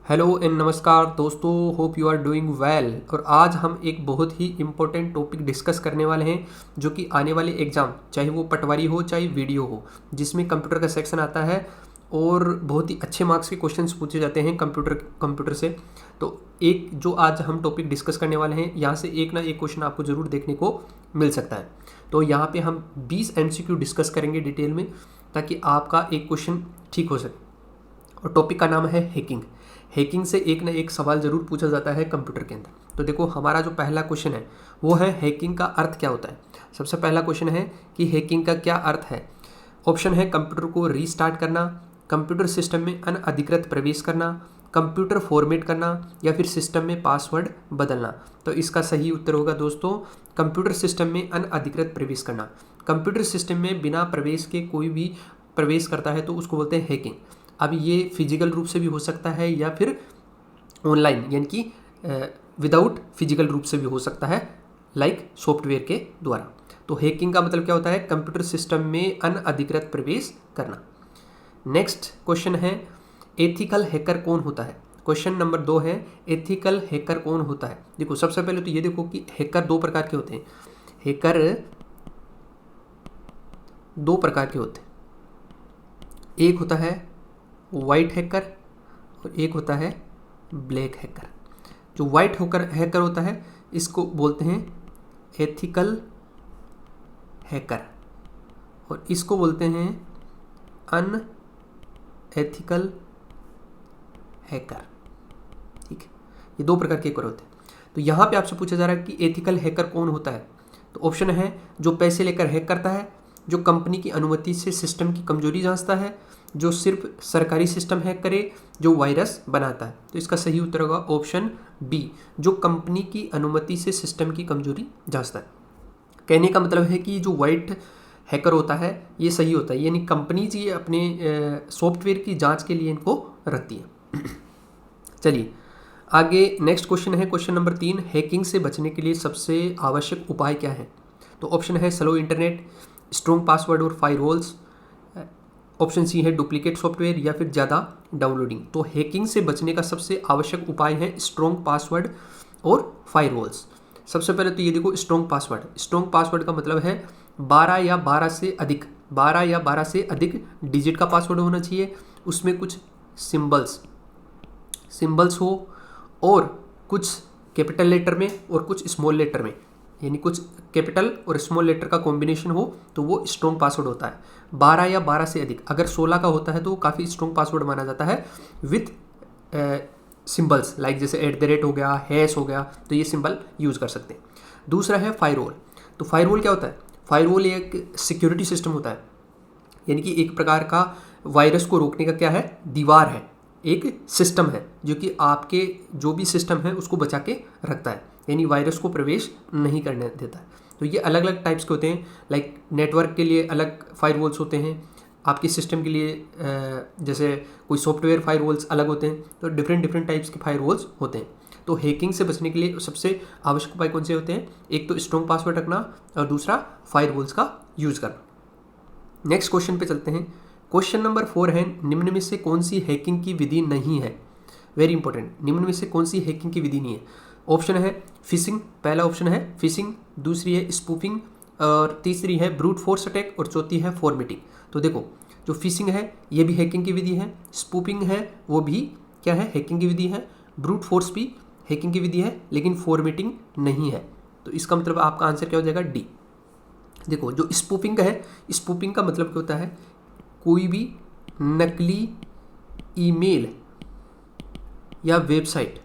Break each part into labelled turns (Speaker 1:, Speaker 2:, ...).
Speaker 1: Hello and नमस्कार दोस्तों, hope you are doing well. और आज हम एक बहुत ही इम्पोर्टेंट टॉपिक डिस्कस करने वाले हैं जो कि आने वाले एग्ज़ाम, चाहे वो पटवारी हो चाहे वीडियो हो, जिसमें कंप्यूटर का सेक्शन आता है और बहुत ही अच्छे मार्क्स के क्वेश्चंस पूछे जाते हैं कंप्यूटर से। तो एक जो आज हम टॉपिक डिस्कस करने वाले हैं, यहाँ से एक ना एक क्वेश्चन आपको ज़रूर देखने को मिल सकता है। तो यहाँ पे हम 20 MCQ डिस्कस करेंगे डिटेल में, ताकि आपका एक क्वेश्चन ठीक हो सके। और टॉपिक का नाम है हैकिंग। हैकिंग से एक ना एक सवाल ज़रूर पूछा जाता है कंप्यूटर के अंदर। तो देखो, हमारा जो पहला क्वेश्चन है वो है हैकिंग का अर्थ क्या होता है। सबसे पहला क्वेश्चन है कि हैकिंग का क्या अर्थ है। ऑप्शन है कंप्यूटर को रीस्टार्ट करना, कंप्यूटर सिस्टम में अनअधिकृत प्रवेश करना, कंप्यूटर फॉर्मेट करना, या फिर सिस्टम में पासवर्ड बदलना। तो इसका सही उत्तर होगा दोस्तों, कंप्यूटर सिस्टम में अनअधिकृत प्रवेश करना। कंप्यूटर सिस्टम में बिना प्रवेश के कोई भी प्रवेश करता है तो उसको बोलते हैं हैकिंग। अब ये फिजिकल रूप से भी हो सकता है या फिर ऑनलाइन, यानी कि विदाउट फिजिकल रूप से भी हो सकता है, लाइक सॉफ्टवेयर के द्वारा। तो हैकिंग का मतलब क्या होता है? कंप्यूटर सिस्टम में अनअधिकृत प्रवेश करना। नेक्स्ट क्वेश्चन है, एथिकल हैकर कौन होता है। क्वेश्चन नंबर 2 है, एथिकल हैकर कौन होता है। देखो, सबसे पहले तो ये देखो कि हैकर दो प्रकार के होते हैं। हैकर दो प्रकार के होते हैं, एक होता है वाइट हैकर और एक होता है ब्लैक हैकर। जो वाइट हैकर होता है इसको बोलते हैं एथिकल हैकर, और इसको बोलते हैं अनएथिकल हैकर। ठीक है, ये दो प्रकार के हैकर होते हैं। तो यहाँ पे आपसे पूछा जा रहा है कि एथिकल हैकर कौन होता है। तो ऑप्शन है जो पैसे लेकर हैक करता है, जो कंपनी की अनुमति से सिस्टम की कमजोरी जांचता है, जो सिर्फ सरकारी सिस्टम हैक करे, जो वायरस बनाता है। तो इसका सही उत्तर होगा ऑप्शन बी, जो कंपनी की अनुमति से सिस्टम की कमजोरी जांचता है। कहने का मतलब है कि जो वाइट हैकर होता है ये सही होता है, यानी कंपनीज ये अपने सॉफ्टवेयर की जांच के लिए इनको रखती है। चलिए आगे, नेक्स्ट क्वेश्चन है क्वेश्चन नंबर 3, हैकिंग से बचने के लिए सबसे आवश्यक उपाय क्या है। तो ऑप्शन है स्लो इंटरनेट, स्ट्रॉन्ग पासवर्ड और फायरवॉल्स, ऑप्शन सी है डुप्लीकेट सॉफ्टवेयर, या फिर ज़्यादा डाउनलोडिंग। तो हैकिंग से बचने का सबसे आवश्यक उपाय है स्ट्रॉन्ग पासवर्ड और फायरवॉल्स। सबसे पहले तो ये देखो, स्ट्रॉन्ग पासवर्ड का मतलब है 12 या 12 से अधिक डिजिट का पासवर्ड होना चाहिए। उसमें कुछ सिंबल्स हो और कुछ कैपिटल लेटर में और कुछ स्मॉल लेटर में, यानी कुछ कैपिटल और स्मॉल लेटर का कॉम्बिनेशन हो तो वो स्ट्रॉन्ग पासवर्ड होता है। 12 या 12 से अधिक, अगर 16 का होता है तो वो काफ़ी स्ट्रॉन्ग पासवर्ड माना जाता है विथ सिंबल्स, लाइक जैसे @ हो गया, हैश हो गया, तो ये सिंबल यूज़ कर सकते हैं। दूसरा है फायरवॉल। तो फायरवॉल क्या होता है? फायरवॉल एक सिक्योरिटी सिस्टम होता है, यानी कि एक प्रकार का वायरस को रोकने का क्या है, दीवार है, एक सिस्टम है जो कि आपके जो भी सिस्टम है उसको बचा के रखता है, यानी वायरस को प्रवेश नहीं करने देता है। तो ये अलग अलग टाइप्स के होते हैं, लाइक नेटवर्क के लिए अलग फायरवॉल्स होते हैं, आपके सिस्टम के लिए जैसे कोई सॉफ्टवेयर फायरवॉल्स अलग होते हैं। तो डिफरेंट टाइप्स के फायरवॉल्स होते हैं। तो हैकिंग से बचने के लिए सबसे आवश्यक उपाय कौन से होते हैं? एक तो स्ट्रॉन्ग पासवर्ड रखना और दूसरा फायरवॉल्स का यूज़ करना। नेक्स्ट क्वेश्चन पे चलते हैं। क्वेश्चन नंबर 4 है, निम्न में से कौन सी हैकिंग की विधि नहीं है। वेरी इंपॉर्टेंट, निम्न में से कौन सी हैकिंग की विधि नहीं है। ऑप्शन है फिशिंग, पहला ऑप्शन है फिशिंग, दूसरी है स्पूफिंग, और तीसरी है ब्रूट फोर्स अटैक, और चौथी है फॉर्मेटिंग। तो देखो, जो फिशिंग है ये भी हैकिंग की विधि है, स्पूफिंग है वो भी क्या है, हैकिंग की विधि है, ब्रूट फोर्स भी हैकिंग की विधि है, लेकिन फॉर्मेटिंग नहीं है। तो इसका मतलब आपका आंसर क्या हो जाएगा, डी। देखो, जो स्पूफिंग का है, स्पूफिंग का मतलब क्या होता है, कोई भी नकली ईमेल या वेबसाइट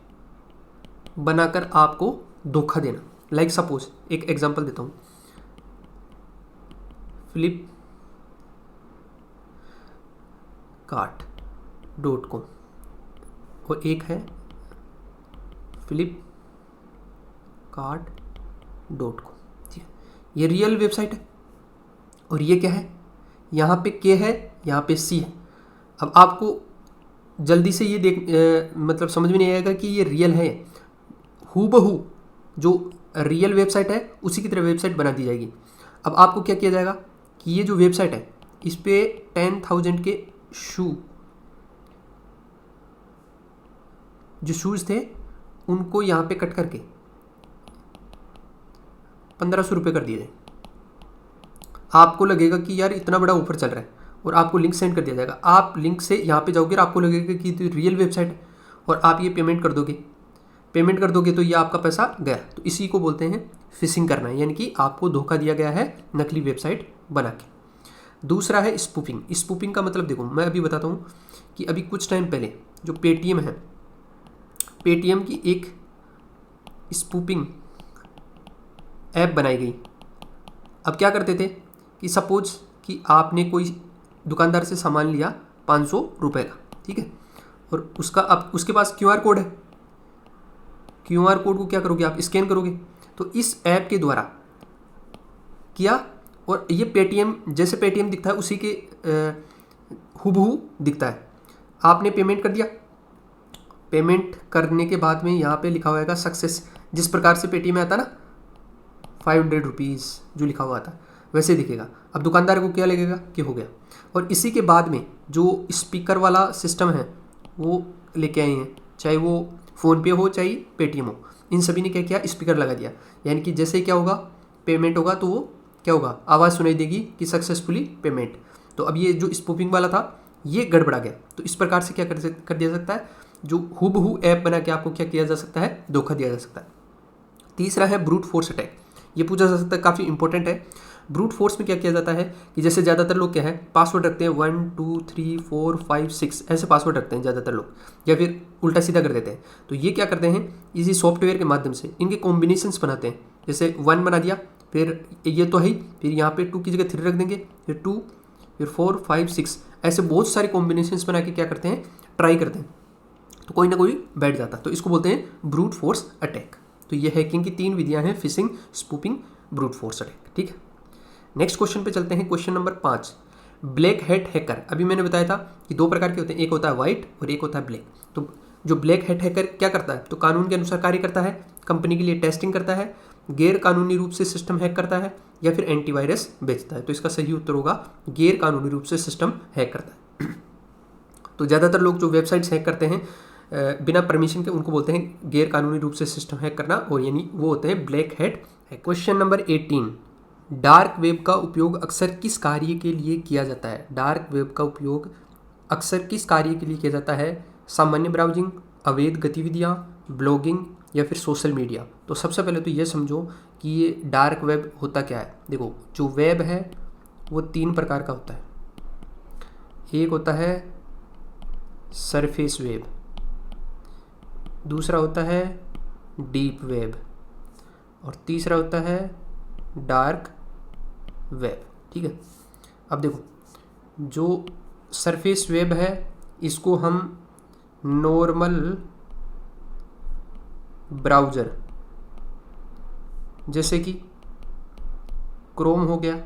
Speaker 1: बनाकर आपको धोखा देना। लाइक सपोज एक एग्जांपल देता हूँ, flipkart.com और एक है flipkart.com। ये रियल वेबसाइट है और ये क्या है, यहाँ पे के है, यहाँ पे सी है। अब आपको जल्दी से ये मतलब समझ में नहीं आएगा कि ये रियल है। हूबहू जो रियल वेबसाइट है उसी की तरह वेबसाइट बना दी जाएगी। अब आपको क्या किया जाएगा कि ये जो वेबसाइट है इस पर 10,000 के शू जो शूज़ थे उनको यहाँ पे कट करके 1500 रुपये कर दिए जाए। आपको लगेगा कि यार इतना बड़ा ऑफर चल रहा है और आपको लिंक सेंड कर दिया जाएगा। आप लिंक से यहाँ पे जाओगे और आपको लगेगा कि तो रियल वेबसाइट है और आप ये पेमेंट कर दोगे तो ये आपका पैसा गया। तो इसी को बोलते हैं फिशिंग करना, यानी कि आपको धोखा दिया गया है नकली वेबसाइट बना के। दूसरा है स्पूफिंग। स्पूफिंग का मतलब देखो, मैं अभी बताता हूँ कि अभी कुछ टाइम पहले जो पेटीएम है, पेटीएम की एक स्पूफिंग ऐप बनाई गई। अब क्या करते थे कि सपोज कि आपने कोई दुकानदार से सामान लिया 500 रुपये का, ठीक है, और उसका अब उसके पास क्यूआर कोड है। क्यूआर कोड को क्या करोगे आप, स्कैन करोगे। तो इस ऐप के द्वारा किया और ये पेटीएम, जैसे पेटीएम दिखता है उसी के हुबहू दिखता है। आपने पेमेंट कर दिया, पेमेंट करने के बाद में यहाँ पे लिखा हुआ सक्सेस, जिस प्रकार से पेटीएम में आता ना 500 रुपीज़ जो लिखा हुआ था वैसे दिखेगा। अब दुकानदार को क्या लगेगा कि हो गया। और इसी के बाद में जो स्पीकर वाला सिस्टम है वो लेके आए हैं, चाहे वो फ़ोनपे हो चाहे पेटीएम हो, इन सभी ने क्या किया, स्पीकर लगा दिया। यानी कि जैसे ही क्या होगा, पेमेंट होगा तो वो क्या होगा, आवाज़ सुनाई देगी कि सक्सेसफुली पेमेंट। तो अब ये जो स्पूफिंग वाला था ये गड़बड़ा गया। तो इस प्रकार से क्या कर दिया सकता है, जो हुबहू ऐप बना के आपको क्या किया जा सकता है, धोखा दिया जा सकता है। तीसरा है ब्रूट फोर्स अटैक। ये पूछा जा सकता है, काफ़ी इंपॉर्टेंट है। ब्रूट फोर्स में क्या किया जाता है कि जैसे ज़्यादातर लोग क्या है, पासवर्ड रखते हैं 1 2 3 4 5 6 ऐसे पासवर्ड रखते हैं ज़्यादातर लोग, या फिर उल्टा सीधा कर देते हैं। तो ये क्या करते हैं, इसी सॉफ्टवेयर के माध्यम से इनके कॉम्बिनेशंस बनाते हैं। जैसे 1 बना दिया, फिर ये तो है ही, फिर यहाँ पे 2 की जगह 3 रख देंगे, फिर 2, फिर 4 5 6 ऐसे बहुत सारे कॉम्बिनेशंस बना के क्या करते हैं, ट्राई करते हैं, तो कोई ना कोई बैठ जाता है। तो इसको बोलते हैं ब्रूट फोर्स अटैक। तो ये हैकिंग की 3 विधियां हैं, फिशिंग, स्पूपिंग, ब्रूट फोर्स अटैक, ठीक है। नेक्स्ट क्वेश्चन पे चलते हैं, question number 5, black hat hacker. अभी मैंने बताया था कि 2 प्रकार के होते हैं, एक होता है वाइट और एक होता है ब्लैक। तो जो ब्लैक हैट हैकर क्या करता है, तो कानून के अनुसार कार्य करता है, कंपनी के लिए टेस्टिंग करता है, गैर कानूनी रूप से सिस्टम हैक करता है, या फिर एंटीवायरस बेचता है। तो इसका सही उत्तर होगा गैर कानूनी रूप से सिस्टम हैक करता है। तो ज़्यादातर लोग जो वेबसाइट्स हैक करते हैं बिना परमिशन के, उनको बोलते हैं गैर कानूनी रूप से सिस्टम हैक करना, और यानी वो होते हैं black hat hack. Question number 18, dark web का उपयोग अक्सर किस कार्य के लिए किया जाता है। डार्क वेब का उपयोग अक्सर किस कार्य के लिए किया जाता है, सामान्य ब्राउजिंग, अवैध गतिविधियाँ, ब्लॉगिंग, या फिर सोशल मीडिया। तो सबसे पहले तो ये समझो कि ये डार्क वेब होता क्या है। देखो, जो वेब है वो 3 प्रकार का होता है। एक होता है सरफेस वेब, दूसरा होता है डीप वेब, और तीसरा होता है डार्क वेब, ठीक है। अब देखो, जो सरफेस वेब है इसको हम नॉर्मल ब्राउज़र जैसे कि क्रोम हो गया,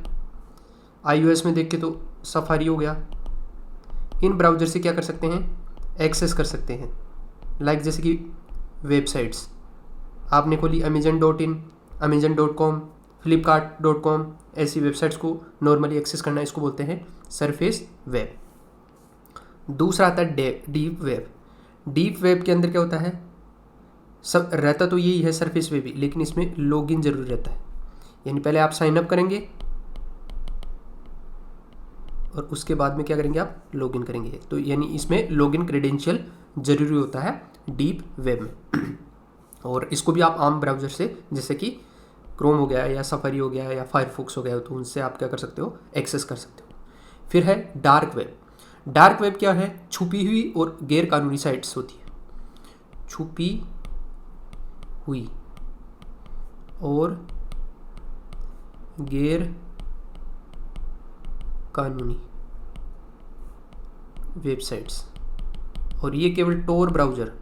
Speaker 1: iOS में देख के तो सफारी हो गया, इन ब्राउज़र से क्या कर सकते हैं, एक्सेस कर सकते हैं। लाइक जैसे कि वेबसाइट्स आपने खोली amazon.in, amazon.com, flipkart.com, ऐसी वेबसाइट्स को नॉर्मली एक्सेस करना, इसको बोलते हैं सरफेस वेब। दूसरा आता है डीप वेब। डीप वेब के अंदर क्या होता है, सब रहता तो यही है सरफेस वेब ही, लेकिन इसमें लॉगिन जरूरी रहता है। यानी पहले आप साइन अप करेंगे और उसके बाद में क्या करेंगे, आप लॉगिन करेंगे। तो यानी इसमें लॉगिन क्रेडेंशियल जरूरी होता है डीप वेब में। और इसको भी आप आम ब्राउज़र से जैसे कि क्रोम हो गया या सफारी हो गया या फायरफॉक्स हो गया, तो उनसे आप क्या कर सकते हो, एक्सेस कर सकते हो। फिर है डार्क वेब। डार्क वेब क्या है, छुपी हुई और गैर कानूनी साइट्स होती है। छुपी हुई और गैर कानूनी वेबसाइट्स, और ये केवल टोर ब्राउज़र,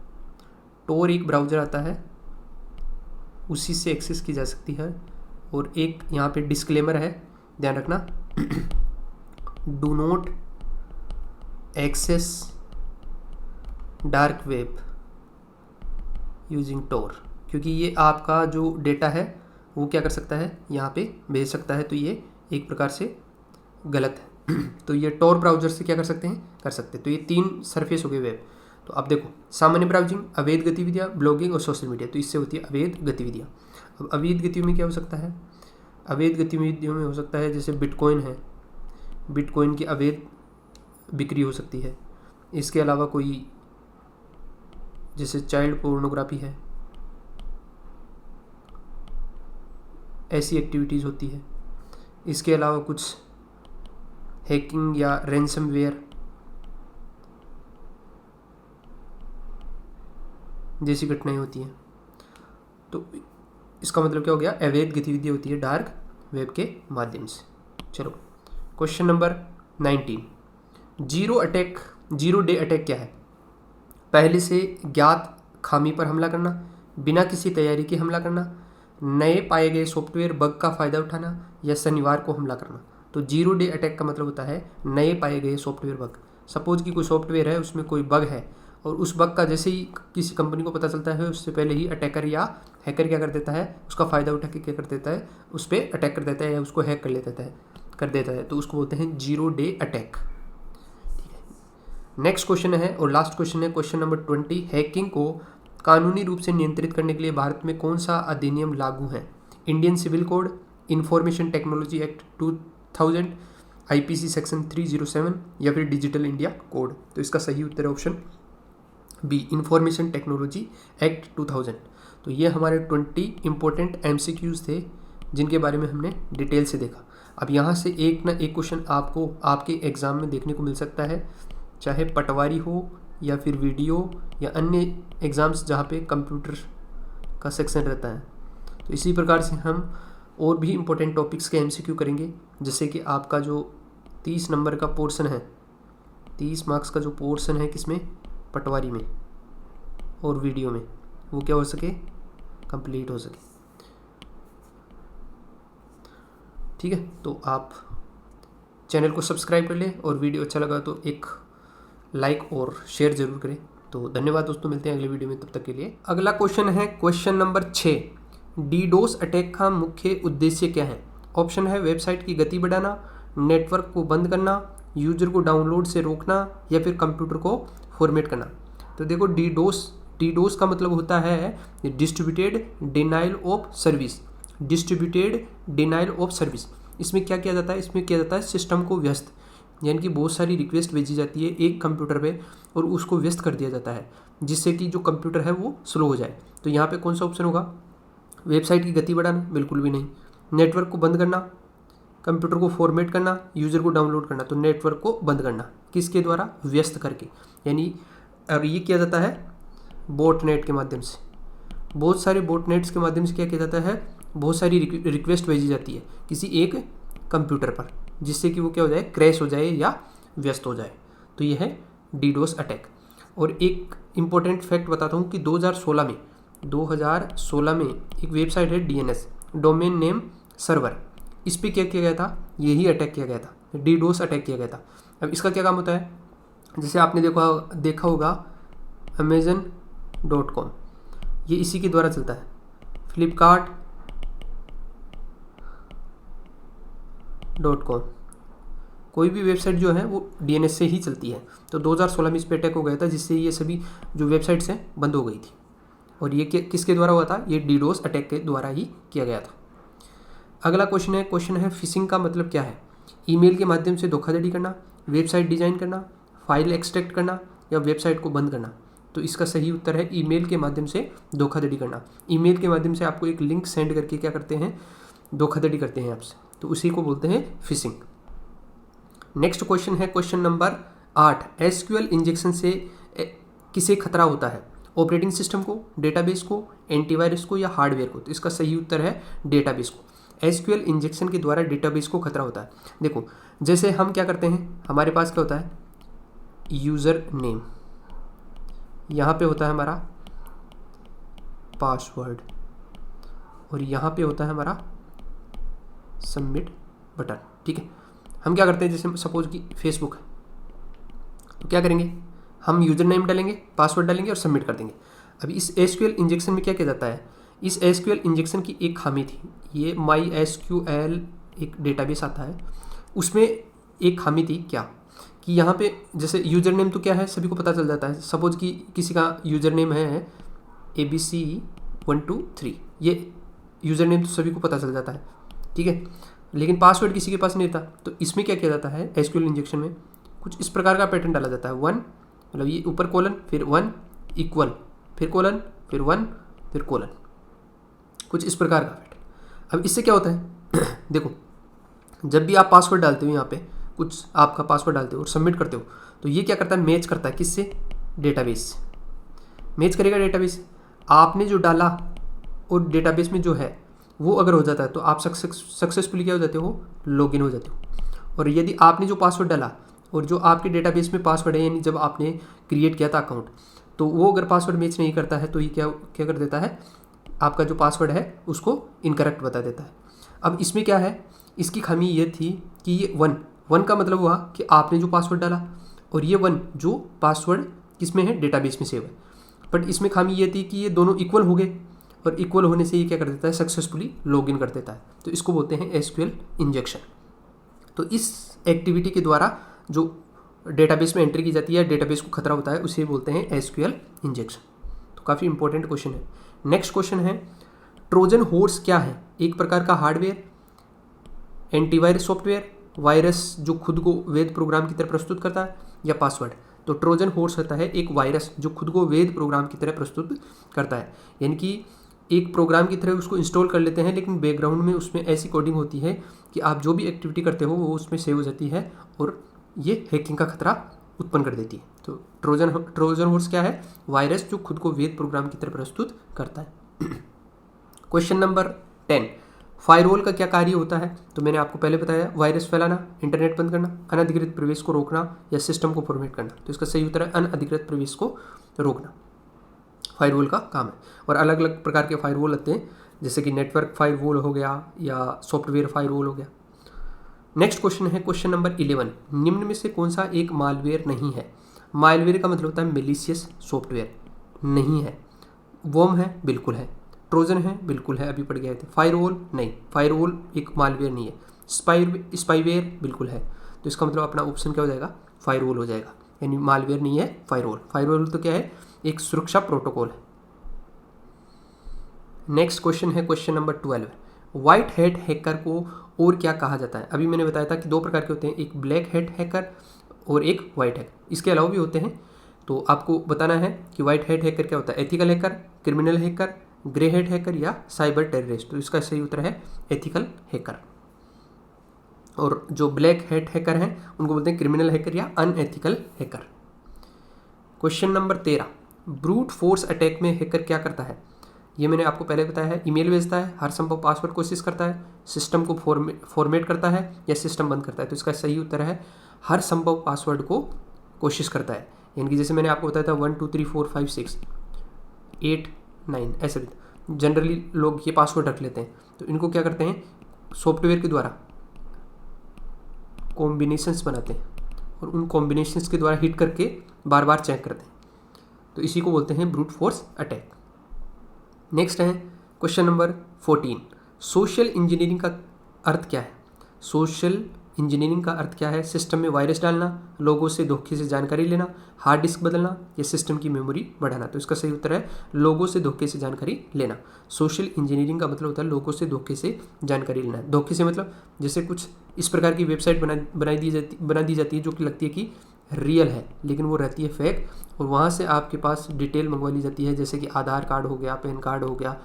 Speaker 1: टोर एक ब्राउज़र आता है उसी से एक्सेस की जा सकती है। और एक यहाँ पे डिस्क्लेमर है, ध्यान रखना, do not access dark web using Tor, क्योंकि ये आपका जो डेटा है वो क्या कर सकता है, यहाँ पे भेज सकता है। तो ये एक प्रकार से गलत है। तो ये टोर ब्राउज़र से क्या कर सकते हैं, कर सकते हैं। तो ये 3 सरफेस हो गए वेब। तो आप देखो, सामान्य ब्राउजिंग, अवैध गतिविधियाँ, ब्लॉगिंग और सोशल मीडिया, तो इससे होती है अवैध गतिविधियाँ। अब अवैध गतिविधियों में क्या हो सकता है? अवैध गतिविधियों में हो सकता है जैसे बिटकॉइन है, बिटकॉइन की अवैध बिक्री हो सकती है। इसके अलावा कोई जैसे चाइल्ड पोर्नोग्राफी है, ऐसी एक्टिविटीज़ होती है। इसके अलावा कुछ हैकिंग या रैंसमवेयर जैसी घटनाएं होती हैं। तो इसका मतलब क्या हो गया? अवैध गतिविधि होती है डार्क वेब के माध्यम से। चलो question number 19, zero day attack क्या है? पहले से ज्ञात खामी पर हमला करना, बिना किसी तैयारी के हमला करना, नए पाए गए सॉफ्टवेयर बग का फ़ायदा उठाना, या शनिवार को हमला करना। तो जीरो डे अटैक का मतलब होता है नए पाए गए सॉफ्टवेयर बग। सपोज कि कोई सॉफ्टवेयर है, उसमें कोई बग है, और उस बग का जैसे ही किसी कंपनी को पता चलता है, उससे पहले ही अटैकर या हैकर क्या कर देता है? उसका फ़ायदा उठा के क्या कर देता है? उस पर अटैक कर देता है या उसको हैक कर देता है। तो उसको बोलते हैं जीरो डे अटैक। ठीक है, नेक्स्ट क्वेश्चन है और लास्ट क्वेश्चन है, क्वेश्चन नंबर 20, हैकिंग को कानूनी रूप से नियंत्रित करने के लिए भारत में कौन सा अधिनियम लागू है? Indian civil code, information technology act 2000, IPC section 307, या फिर डिजिटल इंडिया कोड। तो इसका सही उत्तर है option B, information technology act 2000। तो ये हमारे 20 इंपॉर्टेंट एमसीक्यूज थे जिनके बारे में हमने डिटेल से देखा। अब यहाँ से एक ना एक क्वेश्चन आपको आपके एग्ज़ाम में देखने को मिल सकता है, चाहे पटवारी हो या फिर वीडियो या अन्य एग्ज़ाम्स जहाँ पे कंप्यूटर का सेक्शन रहता है। तो इसी प्रकार से हम और भी इम्पोर्टेंट टॉपिक्स के एमसीक्यू करेंगे, जैसे कि आपका जो 30 नंबर का पोर्शन है, 30 मार्क्स का जो पोर्शन है, किसमें? पटवारी में और वीडियो में, वो क्या हो सके? कंप्लीट हो सके। ठीक है, तो आप चैनल को सब्सक्राइब कर लें और वीडियो अच्छा लगा तो एक लाइक और शेयर जरूर करें। तो धन्यवाद दोस्तों, मिलते हैं अगले वीडियो में, तब तक के लिए। अगला क्वेश्चन है क्वेश्चन नंबर 6, डीडोस अटैक का मुख्य उद्देश्य क्या है? ऑप्शन है वेबसाइट की गति बढ़ाना, नेटवर्क को बंद करना, यूजर को डाउनलोड से रोकना, या फिर कंप्यूटर को फॉर्मेट करना। तो देखो, डीडोस का मतलब होता है distributed denial of service. Distributed denial of service, इसमें क्या किया जाता है? इसमें किया जाता है सिस्टम को व्यस्त, यानी कि बहुत सारी रिक्वेस्ट भेजी जाती है एक कंप्यूटर पे और उसको व्यस्त कर दिया जाता है, जिससे कि जो कंप्यूटर है वो स्लो हो जाए। तो यहाँ पे कौन सा ऑप्शन होगा? वेबसाइट की गति बढ़ाना, बिल्कुल भी नहीं। नेटवर्क को बंद करना, कंप्यूटर को फॉर्मेट करना, यूज़र को डाउनलोड करना। तो नेटवर्क को बंद करना किसके द्वारा? व्यस्त करके, यानी और ये किया जाता है बोटनेट के माध्यम से। बहुत सारे बोटनेट्स के माध्यम से क्या किया जाता है? बहुत सारी रिक्वेस्ट भेजी जाती है किसी एक कंप्यूटर पर, जिससे कि वो क्या हो जाए? क्रैश हो जाए या व्यस्त हो जाए। तो ये है डीडोस अटैक। और एक इम्पोर्टेंट फैक्ट बताता हूँ कि 2016 में एक वेबसाइट है DNS, डोमेन नेम सर्वर, इस पर क्या किया गया था? यही अटैक किया गया था, डीडोस अटैक किया गया था। अब इसका क्या काम होता है? जैसे आपने देखा होगा Amazon.com, ये इसी के द्वारा चलता है। Flipkart.com, कोई भी वेबसाइट जो है वो DNS से ही चलती है। तो 2016 में इस पर अटैक हो गया था, जिससे ये सभी जो वेबसाइट्स हैं बंद हो गई थी। और ये किसके द्वारा हुआ था? ये डीडोस अटैक के द्वारा ही किया गया था। अगला क्वेश्चन है फिशिंग का मतलब क्या है? ईमेल के माध्यम से धोखाधड़ी करना, वेबसाइट डिजाइन करना, फाइल एक्सट्रैक्ट करना, या वेबसाइट को बंद करना। तो इसका सही उत्तर है ईमेल के माध्यम से धोखाधड़ी करना। ईमेल के माध्यम से आपको एक लिंक सेंड करके क्या करते हैं? धोखाधड़ी करते हैं आपसे, तो उसी को बोलते हैं फिशिंग। नेक्स्ट क्वेश्चन है क्वेश्चन नंबर 8, SQL इंजेक्शन से किसे खतरा होता है? ऑपरेटिंग सिस्टम को, डेटाबेस को, एंटीवायरस को, या हार्डवेयर को? तो इसका सही उत्तर है डेटाबेस को। SQL इंजेक्शन के द्वारा डेटाबेस को खतरा होता है। देखो, जैसे हम क्या करते हैं, हमारे पास क्या होता है? यूज़र नेम, यहाँ पे होता है हमारा पासवर्ड, और यहाँ पे होता है हमारा सबमिट बटन। ठीक है, हम क्या करते हैं? जैसे सपोज कि फेसबुक है, तो क्या करेंगे? हम यूज़र नेम डालेंगे, पासवर्ड डालेंगे और सबमिट कर देंगे। अभी इस SQL इंजेक्शन में क्या किया जाता है? इस SQL इंजेक्शन की एक खामी थी। ये MySQL एक डेटाबेस आता है, उसमें एक खामी थी क्या? कि यहाँ पे जैसे यूज़र नेम तो क्या है, सभी को पता चल जाता है। सपोज कि किसी का यूज़र नेम है ABC123, ये यूज़र नेम तो सभी को पता चल जाता है, ठीक है। लेकिन पासवर्ड किसी के पास नहीं था, तो इसमें क्या किया जाता है, एसक्यूएल इंजेक्शन में कुछ इस प्रकार का पैटर्न डाला जाता है। 1 मतलब ये ऊपर कोलन, फिर 1 इक्वल, फिर कोलन, फिर 1, फिर कोलन, कुछ इस प्रकार का पैटर्न। अब इससे क्या होता है देखो, जब भी आप पासवर्ड डालते हो, यहाँ पे कुछ आपका पासवर्ड डालते हो और सबमिट करते हो, तो ये क्या करता है, मैच करता है किससे, डेटाबेस से मैच करेगा। डेटाबेस आपने जो डाला और डेटाबेस में जो है वो अगर हो जाता है तो आप सक्सेसफुली क्या हो जाते हो, लॉगिन हो जाते हो। और यदि आपने जो पासवर्ड डाला और जो आपके डेटाबेस में पासवर्ड है, यानी जब आपने क्रिएट किया था अकाउंट, तो वो अगर पासवर्ड मैच नहीं करता है तो ये क्या क्या कर देता है, आपका जो पासवर्ड है उसको इनकरेक्ट बता देता है। अब इसमें क्या है, इसकी खामी ये थी कि ये 1 का मतलब हुआ कि आपने जो पासवर्ड डाला, और ये 1 जो पासवर्ड किसमें है, डेटाबेस में सेव है। बट इसमें खामी ये थी कि ये दोनों इक्वल हो गए, और इक्वल होने से ये क्या कर देता है, सक्सेसफुली लॉगिन कर देता है। तो इसको बोलते हैं एसक्यूएल इंजेक्शन। तो इस एक्टिविटी के द्वारा जो डेटाबेस में एंट्री की जाती है, डेटाबेस को खतरा होता है, उसे बोलते हैं एसक्यूएल इंजेक्शन। तो काफ़ी इंपॉर्टेंट क्वेश्चन है। नेक्स्ट क्वेश्चन है, ट्रोजन हॉर्स क्या है, एक प्रकार का हार्डवेयर, एंटीवायरस सॉफ्टवेयर, वायरस जो खुद को वैध प्रोग्राम की तरह प्रस्तुत करता है, या पासवर्ड। तो ट्रोजन हॉर्स होता है एक वायरस जो खुद को वैध प्रोग्राम की तरह प्रस्तुत करता है, यानी कि एक प्रोग्राम की तरह उसको इंस्टॉल कर लेते हैं, लेकिन बैकग्राउंड में उसमें ऐसी कोडिंग होती है कि आप जो भी एक्टिविटी करते हो वो उसमें सेव हो जाती है, और ये हैकिंग का खतरा उत्पन्न कर देती है। तो ट्रोजन हॉर्स क्या है, वायरस जो खुद को वैध प्रोग्राम की तरह प्रस्तुत करता है। क्वेश्चन नंबर 10, फायरवॉल का क्या कार्य होता है। तो मैंने आपको पहले बताया, वायरस फैलाना, इंटरनेट बंद करना, अनधिकृत प्रवेश को रोकना, या सिस्टम को फॉर्मेट करना। तो इसका सही उत्तर है अनधिकृत प्रवेश को रोकना, फायरवॉल का काम है। और अलग अलग प्रकार के फायरवॉल होते हैं, जैसे कि नेटवर्क फायरवॉल हो गया या सॉफ्टवेयर फायरवॉल हो गया। नेक्स्ट क्वेश्चन है क्वेश्चन नंबर 11, निम्न में से कौन सा एक मालवेयर नहीं है। मालवेयर का मतलब होता है मेलिशियस सॉफ्टवेयर, नहीं है। वॉर्म है, बिल्कुल है। ट्रोजन है, बिल्कुल है, अभी पढ़ गए थे। फायरवॉल नहीं, फायरवॉल एक मालवेयर नहीं है। स्पाईवेयर बिल्कुल है। तो इसका मतलब अपना ऑप्शन क्या हो जाएगा, फायरवॉल हो जाएगा, यानी मालवेयर नहीं है, फायरवॉल। फायरवॉल तो क्या है, एक सुरक्षा प्रोटोकॉल है। नेक्स्ट क्वेश्चन है question number 12, white hat hacker को और क्या कहा जाता है। अभी मैंने बताया था कि दो प्रकार के होते हैं, एक ब्लैक हैट हैकर और एक वाइट हैकर, इसके अलावा भी होते हैं। तो आपको बताना है कि व्हाइट हैट हैकर क्या होता है, ethical hacker, criminal hacker, grey hat hacker या साइबर टेररिस्ट। तो इसका सही उत्तर है एथिकल हैकर। और जो ब्लैक हैट हैकर हैं उनको बोलते हैं क्रिमिनल हैकर या unethical hacker. Question number 13, brute force attack में हैकर क्या करता है। ये मैंने आपको पहले बताया है, ईमेल भेजता है, हर संभव पासवर्ड कोशिश करता है, सिस्टम को फॉर्मेट करता है, या सिस्टम बंद करता है। तो इसका सही उत्तर है हर संभव पासवर्ड को कोशिश करता है। यानी कि जैसे मैंने आपको बताया था 1 2 3 4 5 6 8 9 ऐसे भी जनरली लोग ये पासवर्ड रख लेते हैं। तो इनको क्या करते हैं, सॉफ्टवेयर के द्वारा कॉम्बिनेशंस बनाते हैं, और उन कॉम्बिनेशंस के द्वारा हिट करके बार बार चेक करते हैं। तो इसी को बोलते हैं ब्रूट फोर्स अटैक। नेक्स्ट है क्वेश्चन नंबर 14, सोशल इंजीनियरिंग का अर्थ क्या है। सोशल इंजीनियरिंग का अर्थ क्या है, सिस्टम में वायरस डालना, लोगों से धोखे से जानकारी लेना, हार्ड डिस्क बदलना, या सिस्टम की मेमोरी बढ़ाना। तो इसका सही उत्तर है लोगों से धोखे से जानकारी लेना। सोशल इंजीनियरिंग का मतलब होता है लोगों से धोखे से जानकारी लेना। धोखे से मतलब जैसे कुछ इस प्रकार की वेबसाइट बना दी जाती है जो कि लगती है कि रियल है, लेकिन वो रहती है फेक, और वहाँ से आपके पास डिटेल मंगवा ली जाती है, जैसे कि आधार कार्ड हो गया, पैन कार्ड हो गया,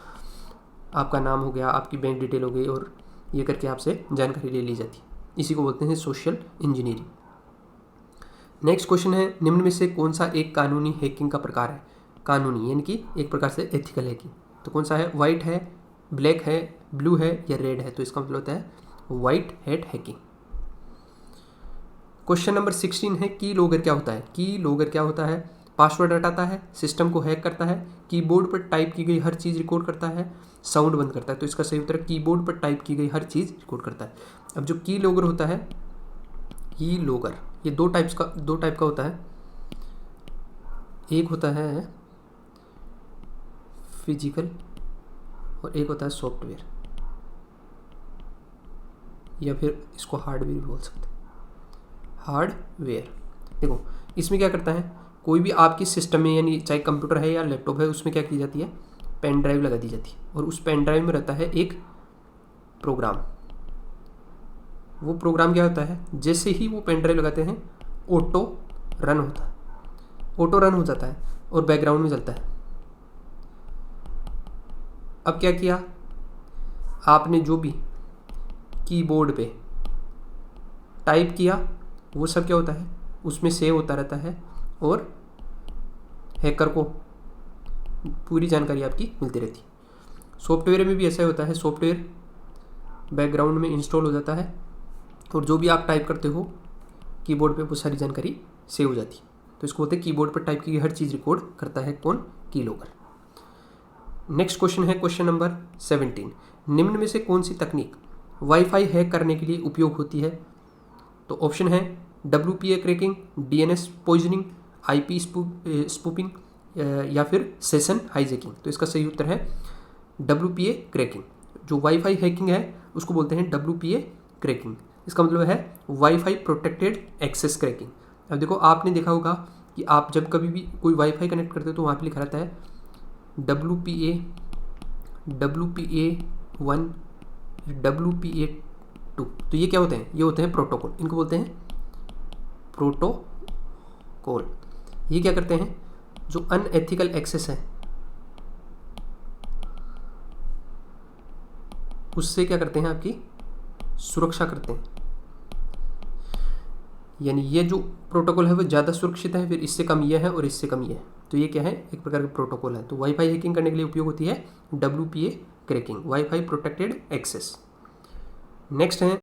Speaker 1: आपका नाम हो गया, आपकी बैंक डिटेल हो गई, और ये करके आपसे जानकारी ले ली जाती है। इसी को बोलते हैं सोशल इंजीनियरिंग। नेक्स्ट क्वेश्चन है, निम्न में से कौन सा एक कानूनी हैकिंग का प्रकार है। कानूनी यानी कि एक प्रकार से एथिकल हैकिंग। तो कौन सा है, वाइट है, ब्लैक है, ब्लू है, या रेड है। तो इसका मतलब होता है white hat hacking. Question number 16 है, की लॉगर क्या होता है। की लॉगर क्या होता है, पासवर्ड हटाता है, सिस्टम को हैक करता है, कीबोर्ड पर टाइप की गई हर चीज़ रिकॉर्ड करता है, साउंड बंद करता है। तो इसका सही उत्तर कीबोर्ड पर टाइप की गई हर चीज़ रिकॉर्ड करता है। अब जो की लॉगर होता है, की लॉगर ये दो टाइप का होता है। एक होता है फिजिकल और एक होता है सॉफ्टवेयर, या फिर इसको हार्डवेयर भी बोल सकते हैं। हार्डवेयर देखो इसमें क्या करता है, कोई भी आपकी सिस्टम में यानी चाहे कंप्यूटर है या लैपटॉप है उसमें क्या की जाती है, पेन ड्राइव लगा दी जाती है और उस पेन ड्राइव में रहता है एक प्रोग्राम। वो प्रोग्राम क्या होता है, जैसे ही वो पेन ड्राइव लगाते हैं ऑटो रन होता है, ऑटो रन हो जाता है और बैकग्राउंड में चलता है। अब क्या किया आपने, जो भी कीबोर्ड पे टाइप किया वो सब क्या होता है उसमें सेव होता रहता है और हैकर को पूरी जानकारी आपकी मिलती रहती है। सॉफ्टवेयर में भी ऐसा होता है, सॉफ्टवेयर बैकग्राउंड में इंस्टॉल हो जाता है और जो भी आप टाइप करते हो कीबोर्ड पे वो सारी जानकारी सेव हो जाती है। तो इसको बोलते हैं कीबोर्ड पर टाइप की हर चीज़ रिकॉर्ड करता है कौन, कीलॉगर। नेक्स्ट क्वेश्चन है क्वेश्चन नंबर 17। निम्न में से कौन सी तकनीक वाईफाई हैक करने के लिए उपयोग होती है? तो ऑप्शन है WPA cracking, DNS poisoning, IP स्पूपिंग या फिर सेशन हाईजैकिंग। तो इसका सही उत्तर है WPA क्रैकिंग। जो वाईफाई हैकिंग है उसको बोलते हैं WPA क्रैकिंग। इसका मतलब है वाईफाई प्रोटेक्टेड एक्सेस क्रैकिंग। अब देखो आपने देखा होगा कि आप जब कभी भी कोई वाईफाई कनेक्ट करते हो तो वहाँ पे लिखा रहता है WPA 1, WPA 2। तो ये क्या होते हैं, ये होते हैं प्रोटोकॉल, इनको बोलते हैं प्रोटोकॉल। ये क्या करते हैं, जो अनएथिकल एक्सेस है उससे क्या करते हैं, आपकी सुरक्षा करते हैं। यानी ये जो प्रोटोकॉल है वो ज़्यादा सुरक्षित है, फिर इससे कम ये है और इससे कम ये है। तो ये क्या है, एक प्रकार का प्रोटोकॉल है। तो वाईफाई हैकिंग करने के लिए उपयोग होती है WPA cracking, WiFi protected access. Next है